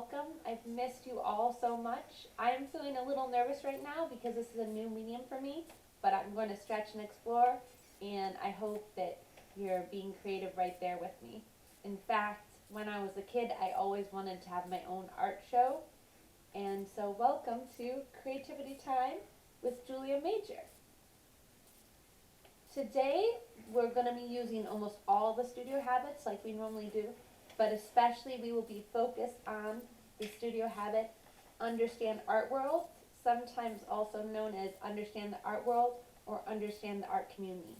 welcome. I've missed you all so much. I'm feeling a little nervous right now because this is a new medium for me, but I'm going to stretch and explore, and I hope that you're being creative right there with me. In fact, when I was a kid, I always wanted to have my own art show, and so welcome to Creativity Time with Julia Major. Today, we're going to be using almost all the studio habits like we normally do, but especially we will be focused on the studio habit, understand art world, sometimes also known as understand the art world or understand the art community.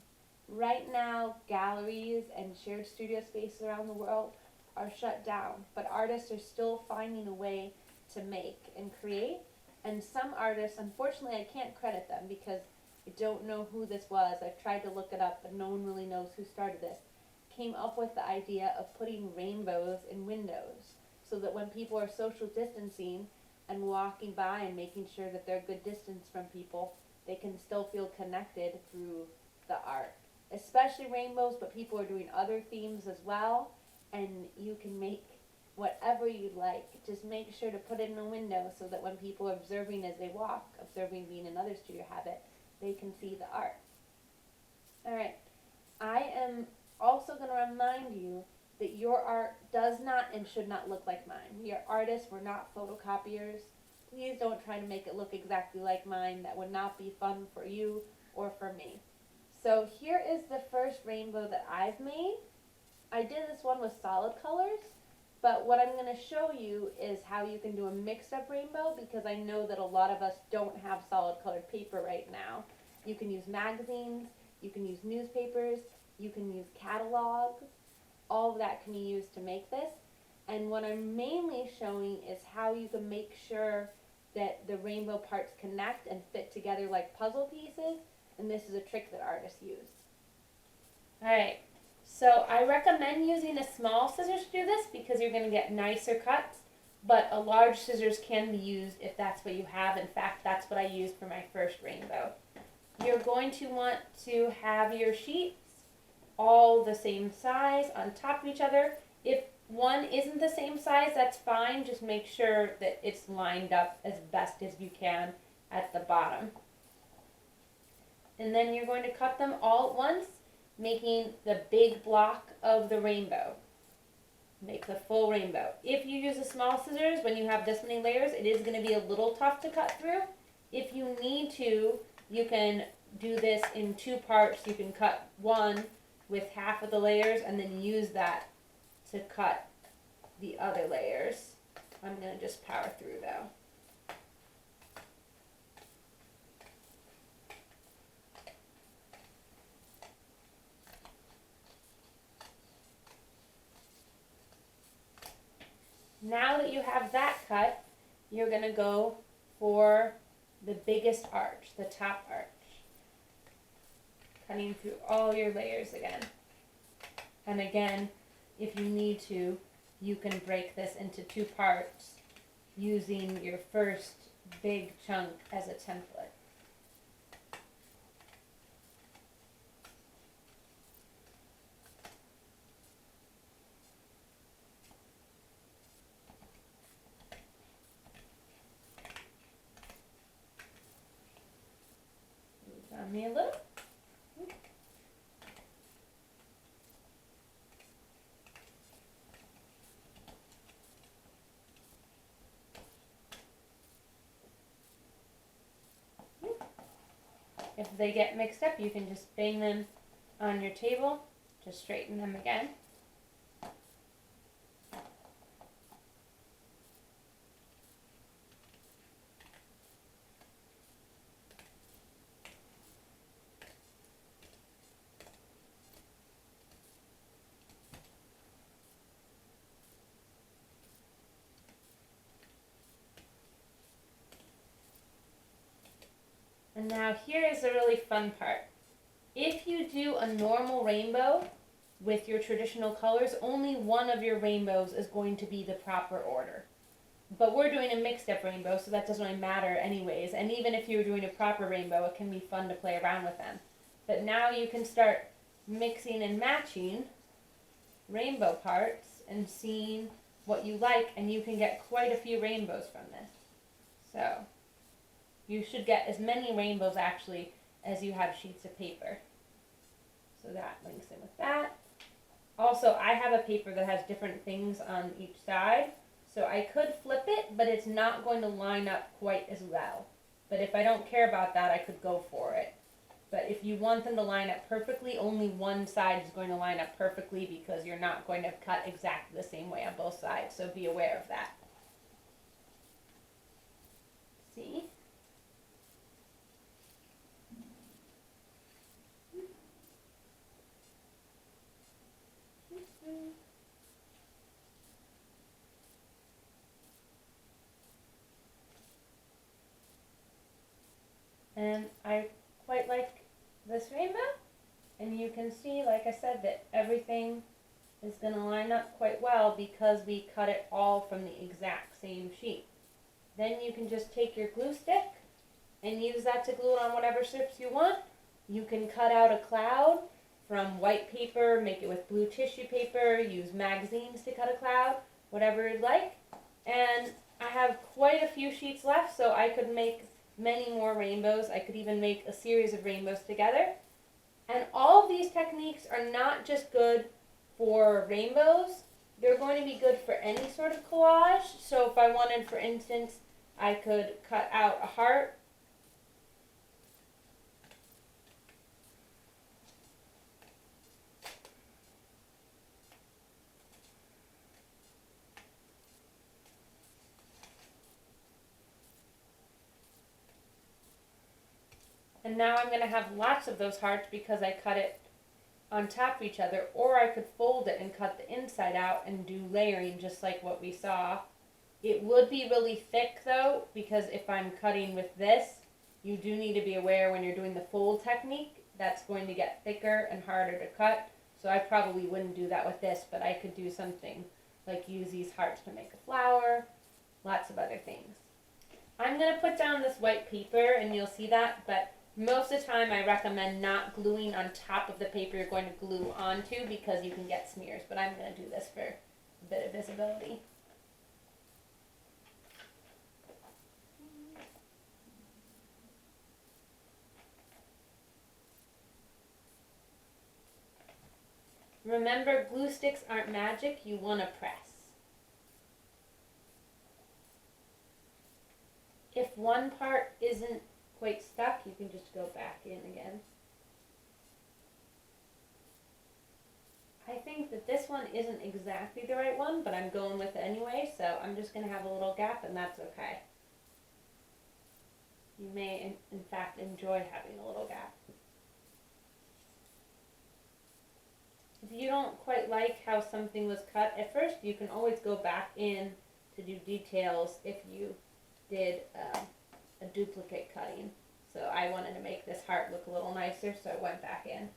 Right now, galleries and shared studio spaces around the world are shut down, but artists are still finding a way to make and create. And some artists, unfortunately, I can't credit them because I don't know who this was. I've tried to look it up, but no one really knows who started this. Came up with the idea of putting rainbows in windows so that when people are social distancing and walking by and making sure that they're a good distance from people, they can still feel connected through the art. Especially rainbows, but people are doing other themes as well, and you can make whatever you like. Just make sure to put it in a window so that when people are observing as they walk, observing being another studio habit, they can see the art. Alright, I am also going to remind you that your art does not and should not look like mine. We are artists, we're not photocopiers. Please don't try to make it look exactly like mine. That would not be fun for you or for me. So here is the first rainbow that I've made. I did this one with solid colors, but what I'm going to show you is how you can do a mixed up rainbow because I know that a lot of us don't have solid colored paper right now. You can use magazines, you can use newspapers, you can use catalogs. All of that can be used to make this. And what I'm mainly showing is how you can make sure that the rainbow parts connect and fit together like puzzle pieces. And this is a trick that artists use. Alright, so I recommend using a small scissors to do this because you're going to get nicer cuts. But a large scissors can be used if that's what you have. In fact, that's what I used for my first rainbow. You're going to want to have your sheets all the same size on top of each other. If one isn't the same size, that's fine. Just make sure that it's lined up as best as you can at the bottom. And then you're going to cut them all at once, making the big block of the rainbow. Make the full rainbow. If you use the small scissors, when you have this many layers, it is going to be a little tough to cut through. If you need to, you can do this in two parts. You can cut one with half of the layers and then use that to cut the other layers. I'm going to just power through though. Now that you have that cut, you're going to go for the biggest arch, the top arch. Cutting through all your layers again. And again, if you need to, you can break this into two parts using your first big chunk as a template. Move on me a little. If they get mixed up, you can just bang them on your table to straighten them again. And now here is the really fun part. If you do a normal rainbow with your traditional colors, only one of your rainbows is going to be the proper order. But we're doing a mixed up rainbow, so that doesn't really matter anyways. And even if you're doing a proper rainbow, it can be fun to play around with them. But now you can start mixing and matching rainbow parts and seeing what you like, and you can get quite a few rainbows from this. So you should get as many rainbows actually as you have sheets of paper. So that links in with that. Also, I have a paper that has different things on each side, so I could flip it, but it's not going to line up quite as well. But if I don't care about that, I could go for it. But if you want them to line up perfectly, only one side is going to line up perfectly because you're not going to cut exactly the same way on both sides, so be aware of that. See? And I quite like this rainbow, and you can see, like I said, that everything is going to line up quite well because we cut it all from the exact same sheet. Then you can just take your glue stick and use that to glue it on whatever strips you want. You can cut out a cloud from white paper, make it with blue tissue paper, use magazines to cut a cloud, whatever you'd like. And I have quite a few sheets left, so I could make many more rainbows. I could even make a series of rainbows together. And all of these techniques are not just good for rainbows, they're going to be good for any sort of collage. So if I wanted, for instance, I could cut out a heart. And now I'm going to have lots of those hearts because I cut it on top of each other, or I could fold it and cut the inside out and do layering just like what we saw. It would be really thick though, because if I'm cutting with this, you do need to be aware when you're doing the fold technique, that's going to get thicker and harder to cut. So I probably wouldn't do that with this, but I could do something like use these hearts to make a flower, lots of other things. I'm going to put down this white paper and you'll see that, but most of the time I recommend not gluing on top of the paper you're going to glue onto because you can get smears, but I'm going to do this for a bit of visibility. Remember, glue sticks aren't magic, you want to press. If one part isn't quite stuck, you can just go back in again. I think that this one isn't exactly the right one, but I'm going with it anyway, so I'm just going to have a little gap, and that's okay. You may, in fact, enjoy having a little gap. If you don't quite like how something was cut at first, you can always go back in to do details if you did a duplicate cutting. So I wanted to make this heart look a little nicer, so I went back in.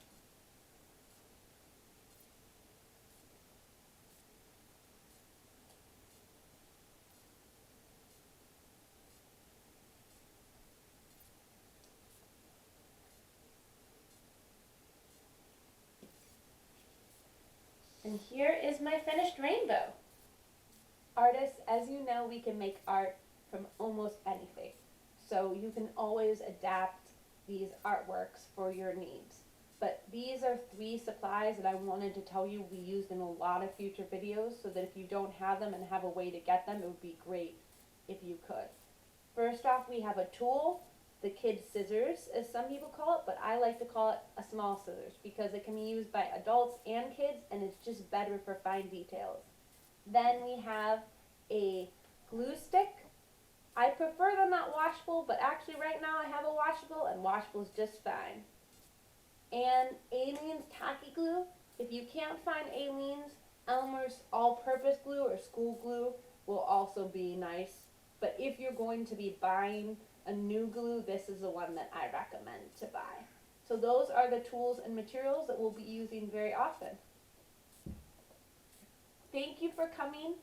And here is my finished rainbow. Artists, as you know, we can make art from almost anything. So you can always adapt these artworks for your needs. But these are 3 supplies that I wanted to tell you we used in a lot of future videos, so that if you don't have them and have a way to get them, it would be great if you could. First off, we have a tool, the kid scissors, as some people call it, but I like to call it a small scissors because it can be used by adults and kids, and it's just better for fine details. Then we have a glue stick. I prefer them not washable, but actually right now I have a washable, and washable is just fine. And Aleene's tacky glue. If you can't find Aleene's, Elmer's all-purpose glue or school glue will also be nice. But if you're going to be buying a new glue, this is the one that I recommend to buy. So those are the tools and materials that we'll be using very often. Thank you for coming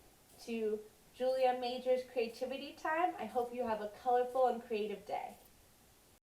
to Julia Major's Creativity Time. I hope you have a colorful and creative day.